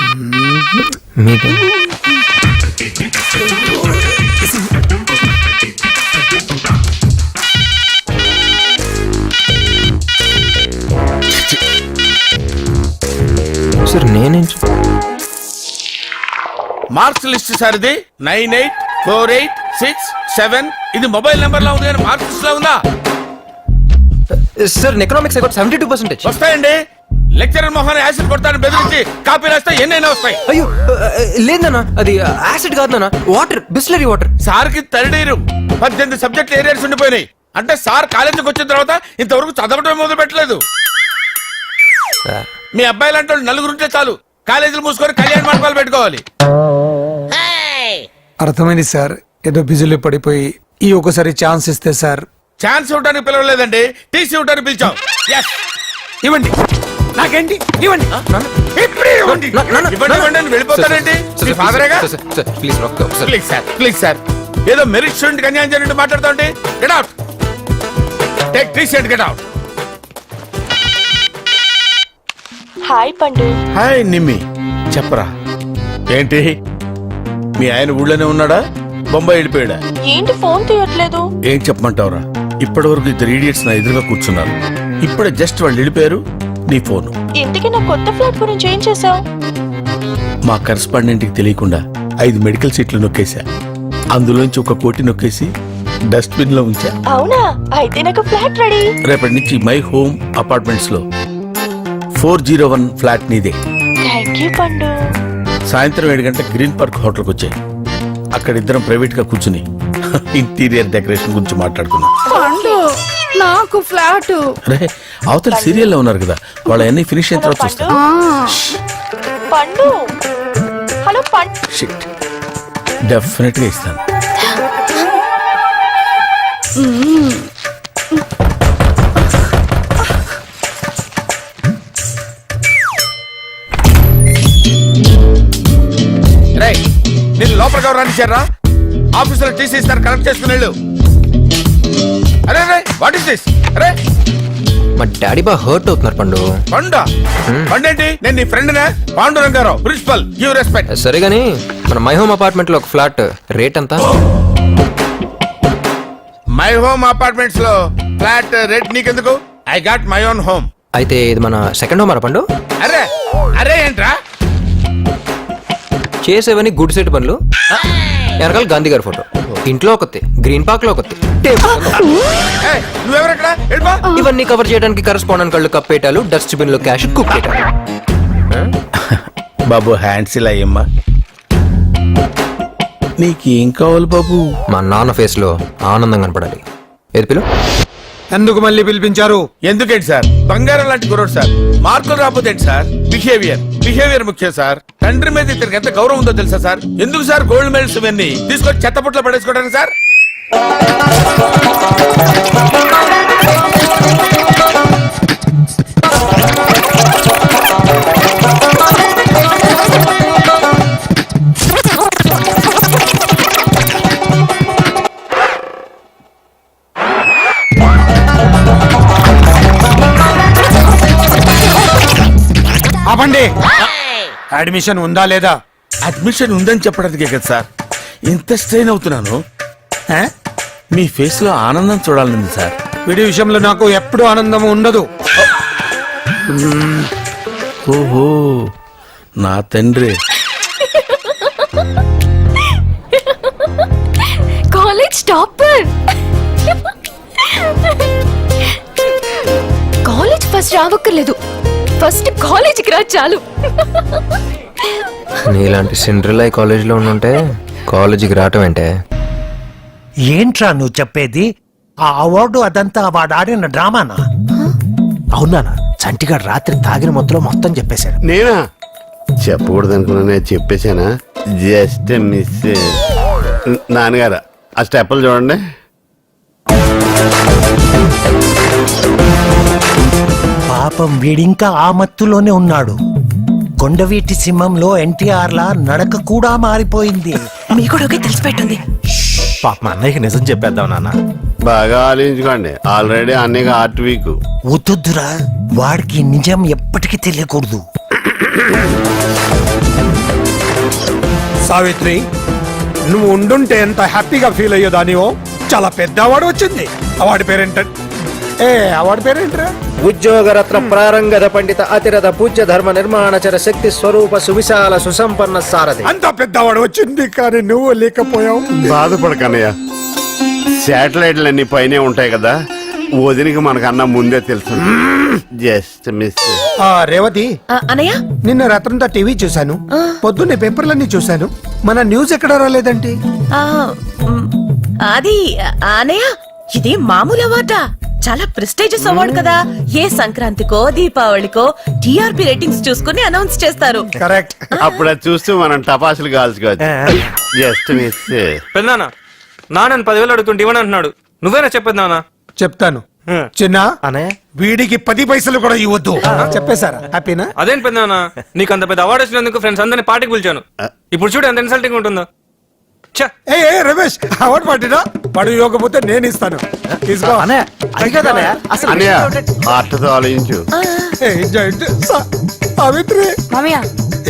Sir నేనే marks list sir ఇది 984867. ఇది మొబైల్ నెంబర్ లో ఉంది కానీ మార్క్స్ లిస్ట్ లో ఉందా? Sir economics 72%. వస్తాయండి. లెక్చరర్ మొహాన్ని యాసిడ్ కొడతాను బెదిరించి కాపీ రాస్తే ఎన్నైనా వస్తాయి. అయ్యో లేదన్నా, అది యాసిడ్ కాదన్నా, వాటర్, బిస్లరీ వాటర్. సార్ కి తరడీరు 18 సబ్జెక్ట్ ఏరియాస్ ఉండిపోయినాయి. అంటే సార్ కాలేజీకి వచ్చిన తర్వాత ఇంతవరకు చదవటం మొదలు పెట్టలేదు. మీ అబ్బాయిలు అంటే నలుగురుంటే చాలు, కాలేజీలు మూసుకొని కళ్యాణ మండపాలు పెట్టుకోవాలి. అర్థమైంది సార్, ఏదో బిజీలో పడిపోయి ఈ ఒకసారి ఛాన్స్ ఇస్తే సార్. ఛాన్స్ ఇవ్వడానికి పిలవలేదండి, టీసీ ఇవ్వడానికి పిలిచాం. ఇవ్వండి, నాకేంటి ఇవ్వండి. వెళ్ళిపోతారేంటి? ప్లీజ్ సార్, ఏదో మెరిట్ స్టూడెంట్ అన్యాయం జరిగినట్టు మాట్లాడుతా ఉంటే get out. Take TC and get out. Hi పండు. హాయ్ నిమ్మి, చెప్పరా ఏంటి? మీ ఆయన ఊళ్ళోనే ఉన్నాడా, బొంబాయి వెళ్ళిపోయాడా? ఏంటి ఫోన్ తీయట్లేదు? ఏం చెప్పమంటావురా, ఇప్పటి వరకు 2 idiots నా ఎదురుగా కూర్చున్నారు. ఇప్పుడే జస్ట్ వాళ్ళు వెళ్ళిపోయారు, నీ ఫోను. ఇంతకీ నా కొత్త ఫ్లాట్ గురించి ఏం చేసావు? మా కరెస్పాండెంట్ కి తెలియకుండా 5 మెడికల్ సీట్లు నొక్కేశా. అందులోంచి 1 కోటి నొక్కేసి డస్ట్బిన్ లో ఉంచా. అవునా? అయితే నాకు ఫ్లాట్ రెడీ. రేపటి నుంచి మై హోమ్ అపార్ట్మెంట్స్ లో 401 ఫ్లాట్ నీదే. థ్యాంక్ యూ పండు. సాయంత్రం 7 గంటలకు గ్రీన్ పార్క్ హోటల్కి వచ్చాయి. అక్కడ ఇద్దరం ప్రైవేట్ గా కూర్చుని ఇంటీరియర్ డెకరేషన్ గురించి మాట్లాడుకున్నాం. నాకు ఫ్లాట్. అరే అవతల సీరియల్ లో ఉన్నారు కదా, వాళ్ళ అన్ని ఫినిష్ అయిన తర్వాత చూస్తా. పండు, హలో పండు. షిట్, డెఫినెట్ గా ఇస్తాను. నేను లోపలికి ఎవరు రానిచ్చారా? ఆఫీసులో టీసీ ఇస్తారు, కలెక్ట్ చేసుకుని వెళ్ళు. అరే వాట్ ఇస్ దిస్? అరే మా డాడీ బాగా హర్ట్ అవుతున్నారు పండు. పండా? పండేంటి? నేను నీ ఫ్రెండ్ నే, పాండురంగారావు, ప్రిన్సిపల్. Give respect. సరే గానీ మన మై హోమ్ అపార్ట్మెంట్ లో ఒక ఫ్లాట్ రేట్ ఎంత? మై హోమ్ అపార్ట్మెంట్స్ లో ఫ్లాట్ రేట్ నీకెందుకు? I got my own home. అయితే ఇది మన సెకండ్ హోమ్ పండు. అరే అరే ఏంట్రా చేసేవని గుడ్ సెట్ పనులు. వెనకాల గాంధీ గారి ఫోటో, ఇంట్లో ఒకటి, గ్రీన్ పార్క్ లో ఒకటి, నువ్వెవరెక్కడ? ఇవన్నీ కవర్ చేయడానికి కరెస్పాండెంట్ కళ్ళు కప్పేటాలు, డస్ట్బిన్ లో క్యాష్ కుప్పేటాలు. బాబు హ్యాండ్స్ ఇలా అయ్యమ్మా. నీకేం కావాలి బాబు? మా నాన్న ఫేస్ లో ఆనందం కనపడాలి. ఏది పిలు? ఎందుకు మళ్ళీ పిలిపించారు? ఎందుకేంటి సార్, బంగారం లాంటి గురుడు సార్. మార్కులు రాకపోతే సార్, బిహేవియర్ ముఖ్యం సార్. తండ్రి మీద ఇతనికి ఎంత గౌరవం ఉందో తెలుసా సార్? ఎందుకు సార్ గోల్డ్ మెడల్స్ ఇవన్నీ తీసుకొచ్చి చెత్తపుట్లో పడేసుకోవడానికి సార్? ఆపండి. అడ్మిషన్ ఉందా లేదా? అడ్మిషన్ ఉందని చెప్పడానికే కదా సార్ ఇంత స్ట్రెయిన్ అవుతున్నాను. మీ ఫేస్ లో ఆనందం చూడాలని సార్. వీడి విషయంలో నాకు ఎప్పుడు ఆనందం ఉండదు. ఓహో నా తండ్రి. College topper. కాలేజ్ ఫస్ట్ రావక్కర్లేదు, ఫస్ట్ కాలేజీకి రా చాలు. నీలాంటి సిండ్రిల్లా కాలేజ్ లో ఉండుంటే కాలేజీకి రావటం ఏంటే? ఏంట్రా నువ్వు చెప్పేది? ఆ అవార్డు అదంతా వాడు ఆడిన డ్రామానా? అవునా? చంటిగాడు రాత్రి తాగిన మొత్తంలో మొత్తం చెప్పేశాడు. నేనా? చెప్పకూడదు అనుకున్నా, చెప్పేశానా? Just miss. నాన్నగారు ఆ స్టెప్పులు చూడండి. పాపం వీడింకా ఆ మత్తులోనే ఉన్నాడు. కొండవీటి సింహంలో ఎన్టీఆర్ లా నడక కూడా మారిపోయింది. మీ కూడా తెలిసిపెట్టుంది. పాప మా అన్నయ్యకి నిజం చెప్పేద్దాం నాన్న. బాగా ఆలోచించుకోండి, ఆల్రెడీ అన్నయ్యకి హార్ట్ వీక్. వద్దురా, వాడికి నిజం ఎప్పటికీ తెలియకూడదు. సావిత్రి, నువ్వు ఉండుంటే ఎంత హ్యాపీగా ఫీల్ అయ్యేదానివో. చాలా పెద్ద అవార్డు వచ్చింది. అవార్డు పేరేంట? అవార్డు పేరేంట్రా? ఉద్యోగరత్న ప్రారంగద పండిత అతిరథ పూజ్య ధర్మ నిర్మాణచర శక్తి స్వరూప సువిశాల సుసంపన్న సారథి. అంత పెద్ద అవార్డు వచ్చింది, కానీ నువ్వు లేకపోయావు. బాధపడకన్నయ్య, శాటిలైట్లన్నీ పైనే ఉంటాయి కదా, వదినికి మనకన్నా ముందే తెలుసు. Just miss. రేవతి, అనయ్య నిన్న రాత్రంతా టీవీ చూశాను, పొద్దున్నే పేపర్లన్నీ చూశాను. మన న్యూస్ ఎక్కడ రాలేదంటే? అది అనయ్య, ఇది మామూలు అవార్డా? చాలా ప్రెస్టీజియస్ అవార్డు కదా. ఏ సంక్రాంతికో దీపావళికో టీఆర్పీ రేటింగ్స్ చూసుకుని అనౌన్స్ చేస్తారు. కరెక్ట్. అప్పుడు అది చూస్తూ మనం టపాసులు కాల్చుకోవచ్చు. Just miss. పెద్దనాన్న, నాన్న 10,000 అడుగుతుంటే ఇవ్వని అంటున్నాడు. నువ్వేనా చెప్పేది నాన్న? చెప్తాను చిన్న. అన్నయ్య వీడికి 10 పైసలు కూడా ఇవ్వద్దు. చెప్పేశారా? హ్యాపీనా? అదేం పెద్దనాన్న, నీకు అంత పెద్ద అవార్డు వచ్చినందుకు ఫ్రెండ్స్ అందరినీ పార్టీకి పిలిచాను. ఇప్పుడు చూడు ఎంత ఇన్సల్టింగ్ ఉంటుందో. ఏ రమేష్, అవార్డు పట్టినా పడు ఇవ్వకపోతే నేను ఇస్తాను. తీసుకో. అన్నయ్య అది కదన్నయ్య అసలు అన్నయ్య హార్ట్తో ఆలోచించు. సావిత్రి మామయ్య,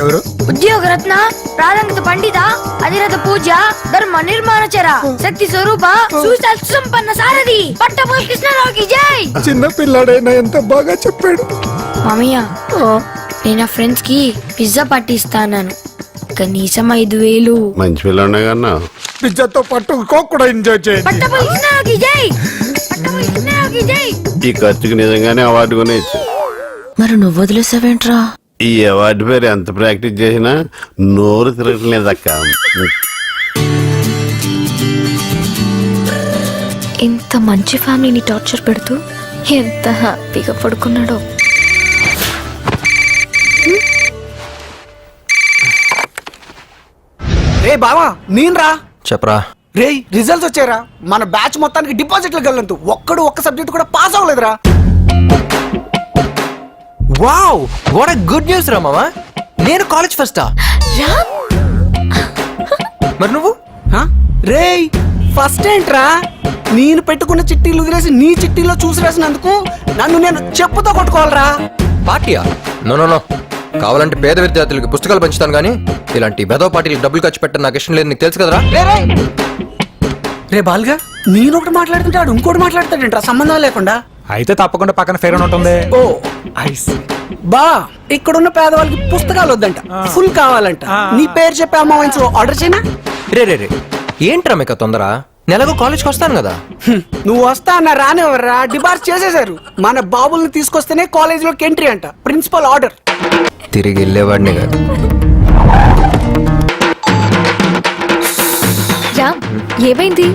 ఎవరు? ఉద్యోగరత్న ప్రారంగత పండిత అధిరథ పూజ ధర్మ నిర్మాణచర శక్తి స్వరూప సువిశాల సుసంపన్న సారథి పట్టభూషి కృష్ణరావుకి జై. చిన్న పిల్లాడైనా ఎంత బాగా చెప్పాడు. మామయ్య, నేను నా ఫ్రెండ్స్ కి పిజ్జా పార్టీ ఇస్తాను. కనీసం 5,000. మంచి పిల్లనే కన్నా. పిజ్జాతో పాటు కోక్ కూడా ఎంజాయ్ చేయండి. పట్టభూషి కృష్ణరావుకి జై. పట్టభూషి కృష్ణరావుకి జై. ఈ ఖర్చుకి నిజంగానే అవార్డు కొనేచ్చు. మరి నువ్వు వదిలేసావేంట్రా? ఈ అవార్డు పేరు ఎంత ప్రాక్టీస్ చేసినా నోరు తిరగట్లేదక్క. ఇంత మంచి ఫ్యామిలీని టార్చర్ పెడుతూ ఎంత హ్యాపీగా పడుకున్నాడో. రే బావా, నేనురా. చెప్పరా. రే రిజల్ట్స్ వచ్చారా? మన బ్యాచ్ మొత్తానికి డిపాజిట్లు గల్లంతు ఒక్క సబ్జెక్ట్ కూడా పాస్ అవ్వలేదురా. Wow, what a good news రా మామా. నేను కాలేజ్ ఫస్టా? మరి నువ్వు? రే ఫస్ట్ ఏంట్రా? నేను పెట్టుకున్న చిట్టీలు వదిలేసి నీ చిట్టీలో చూసి రాసినందుకు నన్ను నేను చెప్పుతో కొట్టుకోవాలరా. పార్టీయా? No no no. కావాలంటే పేద విద్యార్థులకి పుస్తకాలు పంచుతాను, కానీ ఇలాంటి బెదవ పార్టీలకు డబ్బులు ఖర్చు పెట్టడం నాకు ఇష్టం లేదు. నీకు తెలుసు కదరా. రే బాల్గా, నేను ఒకటి మాట్లాడుతుంటాడు ఇంకోటి మాట్లాడతాడంట్రా సంబంధం లేకుండా. అయితే తప్పకుండా పక్కన ఫేర్ ఉంటుంది. ఓ ఐస్ బా, ఇక్కడున్న పేదవాళ్ళకి పుస్తకాలు వద్దంట, ఫుల్ కావాలంట. నీ పేరు చెప్పి అమ్మాయిన్స్ ఆర్డర్ చేయనా? రే రే రే, ఏంట్రా మీకు తొందర? నెలకు కాలేజ్కి వస్తాను కదా. నువ్వు వస్తా అన్న రానివ్వరా, డిబార్స్ చేసేశారు. మన బాబుల్ని తీసుకొస్తేనే కాలేజ్ లోకి ఎంట్రీ అంట, ప్రిన్సిపల్ ఆర్డర్. తిరిగి వెళ్ళేవాడిని కాదు. రామ్, ఏమైంది?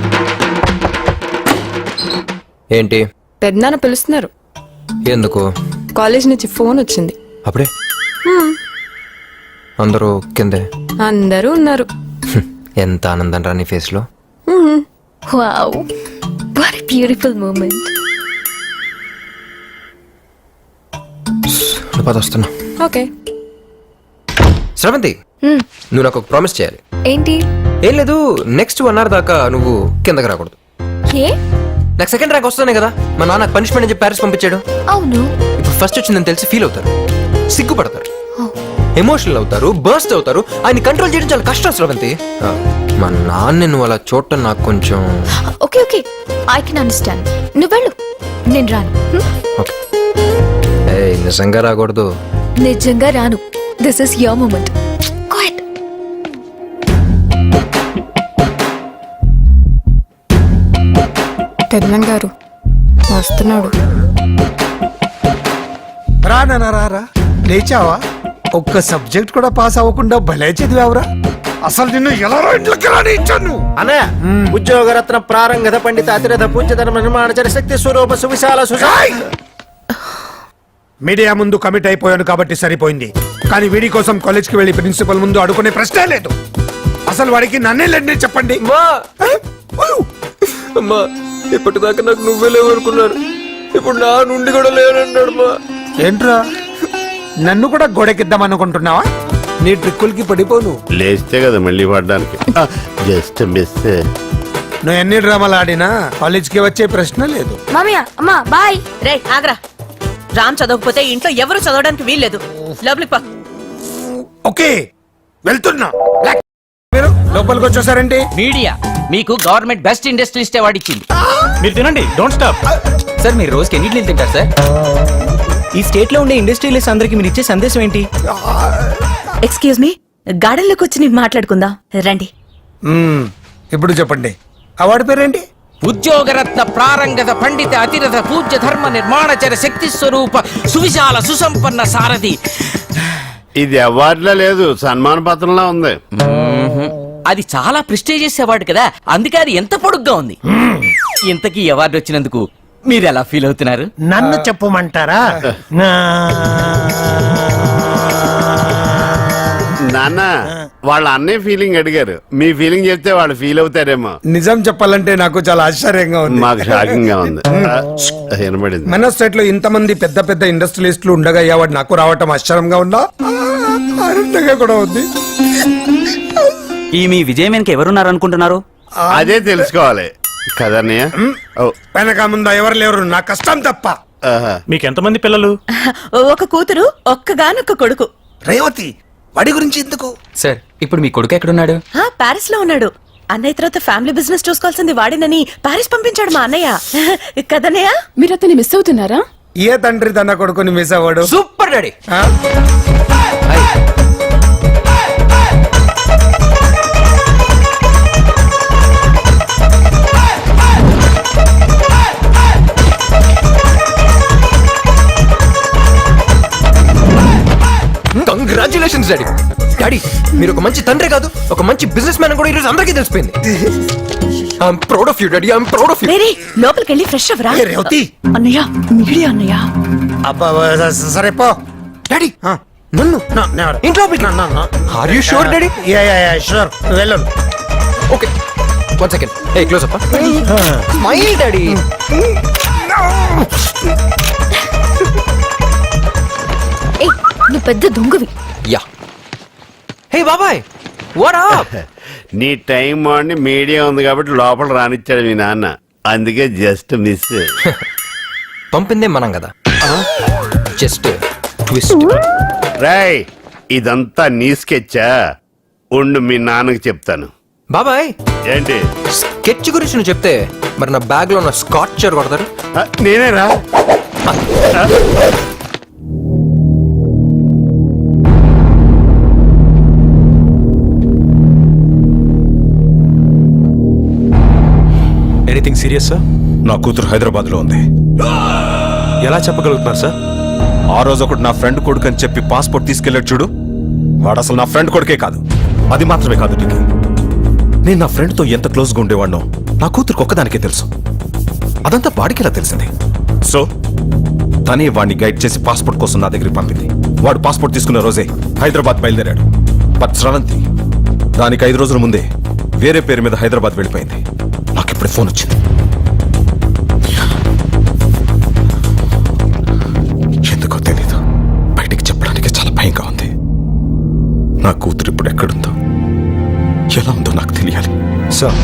ఏంటి? పెద్దనాన్న పిలుస్తున్నారు. ఎందుకు? కాలేజ్ నుంచి ఫోన్ వచ్చింది. అప్పుడే అందరూ కిందే? అందరూ ఉన్నారు. ఎంత ఆనందం రా నీ ఫేస్ లో. Wow, what a beautiful moment. పద వస్తున్నా. ఓకే. శ్రవంతి, నువ్వు నాకు ఒక ప్రామిస్ చేయాలి. ఏంటి? ఏం లేదు, నెక్స్ట్ 1 hour దాకా నువ్వు కిందకి రాకూడదు. ఏ? నాకు సెకండ్ ర్యాంక్ వస్తానే కదా మా నాన్న పనిష్మెంట్ అని చెప్పి ప్యారిస్ పంపించాడు. అవును. ఇప్పుడు ఫస్ట్ వచ్చిందని తెలిసి ఫీల్ అవుతారు, సిగ్గుపడతారు, ఎమోషనల్ అవుతారు, బర్స్ట్ అవుతారు. ఆయన కంట్రోల్ చేయడం చాలా కష్టం శ్రవంతి. మా నాన్న నువ్వు అలా చూడటం నాకు కొంచెం. Okay okay, I can understand. నువ్వు వెళ్ళు, నేను రాను. ఓకే. ఏయ్, నిజంగా రాకూడదు. నిజంగా రాను. This is your moment. Go ahead. పెద్దమన్ గారు వస్తున్నాడు. రా లేచావా? ఒక్క సబ్జెక్ట్ కూడా పాస్ అవ్వకుండా భలే చదివావురా. అసలు నిన్ను ఎలా ఇంట్లోకి రానిచ్చాను? అన్నయ్య, ఉద్యోగరత్న ప్రారంగత పండిత అతిరథ పూజ్య ధర్మ నిర్మాణచర శక్తి స్వరూప సువిశాల మీడియా ముందు కమిట్ అయిపోయాను కాబట్టి సరిపోయింది, కానీ వీడి కోసం కాలేజ్ కి వెళ్లి ప్రిన్సిపల్ ముందు అడుగునే ప్రశ్నే లేదు. అసలు వాడికి నన్నే లేండి చెప్పండి. అమ్మా, ఇప్పటిదాకా నాకు నువ్వే లేవనుకున్నాను, ఇప్పుడు నా నుండి కూడా లేవనన్నాడు. మా ఏంట్రా, నన్ను కూడా గోడెకిద్దాం అనుకుంటున్నావా? నీ ట్రిక్కులకి పడిపోను. లేస్తే కదా మళ్ళీ పడడానికి. Just miss. నువ్వు ఎన్ని డ్రామాలు ఆడినా కాలేజ్ కి వచ్చే ప్రశ్న లేదు. మామయ్య, అమ్మా బాయ్. రే ఆగ్రా, రామ్ చదవకపోతే ఇంట్లో ఎవరు చదవడానికి వీల్లేదు. లోపలికి పో. ఓకే, వెళ్తున్నా. లోపలికి వచ్చేసారేంటి? మీడియా మీకు గవర్నమెంట్ బెస్ట్ ఇండస్ట్రియలిస్ట్ అవార్డు ఇచ్చింది. మీరు తినండి, డోంట్ స్టాప్. సార్ మీరు రోజుకి ఎన్ని ఇడ్లీలు తింటారు సార్? ఈ స్టేట్ లో ఉండే ఇండస్ట్రియలిస్ట్ అందరికి మీరు ఇచ్చే సందేశం ఏంటి? ఎక్స్క్యూజ్ మీ, గార్డెన్ లోకి వచ్చి నేను మాట్లాడుకుందాం రండి. ఇప్పుడు చెప్పండి, అవార్డు పేరేంటి? ఉద్యోగరత్న ప్రారంగత పండిత అతిరథ పూజ్య ధర్మ నిర్మాణచర శక్తి స్వరూప సువిశాల సుసంపన్న సారథి. ఇది అవార్డులా లేదు, సన్మాన పత్రంలా ఉంది. అది చాలా ప్రెస్టీజియస్ అవార్డు కదా, అందుకే అది ఎంత పొడుగ్గా ఉంది. ఇంతకీ అవార్డు వచ్చినందుకు మీరు ఎలా ఫీల్ అవుతున్నారు? నన్ను చెప్పమంటారా? నాన్న వాళ్ళ అన్నయ్య ఫీలింగ్ అడిగారు, మీ ఫీలింగ్ చెప్తే వాళ్ళు ఫీల్ అవుతారేమో. నిజం చెప్పాలంటే నాకు చాలా ఆశ్చర్యంగా ఉంది. మాకు షాకింగ్ గా ఉంది. వినబడింది. మన స్టేట్ లో ఇంతమంది పెద్ద పెద్ద ఇండస్ట్రియలిస్టులు ఉండగా ఈ అవార్డు నాకు రావటం ఆశ్చర్యంగా ఉందా? ఆనందంగా కూడా ఉంది. ఈ మీ విజయం వెనక ఎవరున్నారు అనుకుంటున్నారు? అదే తెలుసుకోవాలి కదన్నయ్య. వెనక ముందా ఎవరు లేరు, నా కష్టం తప్ప. మీకు ఎంతమంది పిల్లలు? ఒక కూతురు, ఒక్కగానొక్క కొడుకు. రేవతి, వాడి గురించి ఎందుకు? సార్ ఇప్పుడు మీ కొడుకు ఎక్కడున్నాడు? పారిస్ లో ఉన్నాడు. అన్నయ్య తర్వాత ఫ్యామిలీ బిజినెస్ చూసుకోవాల్సింది వాడినని పారిస్ పంపించాడు మా అన్నయ్య. కదన్నయ్య? మీరు అతన్ని మిస్ అవుతున్నారా? ఏ తండ్రి తన కొడుకుని మిస్ అవ్వడు? Super daddy. ఆ? Congratulations daddy. డాడీ మీరు ఒక మంచి తండ్రి కాదు, ఒక మంచి బిజినెస్ మ్యాన్ కూడా ఈరోజు అందరికీ తెలిసిపోయింది. I'm proud of you daddy, I'm proud of you. వేరే లోపలికి వెళ్ళి ఫ్రెష్ అవ్వరా. ఏ రేవతి, అన్నయ్య మీడియా అన్నయ్య. అబ్బా, సరే పో. డాడీ నన్ను ఇంట్లో are you sure daddy? Sure, వెళ్ళు. Okay 1 second. A close up. Smile daddy. ఏయ్, నువ్వు పెద్ద దొంగవి. యా. హే బాబాయ్, వాట్ అప్? నీ టైం బాగుండి మీడియా ఉంది కాబట్టి లోపల రానిచ్చాడు మీ నాన్న, అందుకే జస్ట్ మిస్. పంపిందే మనం కదా, జస్ట్ ట్విస్ట్. రాయ్ ఇదంతా నీ స్కెచ్చా? ఉండు మీ నాన్నకి చెప్తాను. బాబాయ్ ఏంటి? స్కెచ్ గురించి నువ్వు చెప్తే మరి నా బ్యాగ్ లో ఉన్న స్కాచర్ కొడతారు. నేనేరా? Anything serious sir? నా కూతురు హైదరాబాద్ లో ఉంది. ఎలా చెప్పగలుగుతున్నారు సార్? ఆ రోజు ఒకటి నా ఫ్రెండ్ కొడుకు అని చెప్పి పాస్పోర్ట్ తీసుకెళ్ళాడు చూడు, వాడు అసలు నా ఫ్రెండ్ కొడుకే కాదు. అది మాత్రమే కాదు నీకు, నేను నా ఫ్రెండ్ తో ఎంత క్లోజ్ గా ఉండేవాడినో నా కూతురుకి ఒక్కదానికే తెలుసు. అదంతా వాడికి ఎలా తెలిసింది? సో తనే వాడిని గైడ్ చేసి పాస్పోర్ట్ కోసం నా దగ్గరికి పంపింది. వాడు పాస్పోర్ట్ తీసుకున్న రోజే హైదరాబాద్ బయలుదేరాడు. బట్ స్రవంతి దానికి 5 రోజుల ముందే వేరే పేరు మీద హైదరాబాద్ వెళ్ళిపోయింది. నాకు ఇప్పుడే ఫోన్ వచ్చింది. ఎందుకో తెలీదు, బయటికి చెప్పడానికి చాలా భయంగా ఉంది. నా కూతురు ఇప్పుడు ఎక్కడుందో, ఎలా ఉందో నాకు తెలియాలి సార్.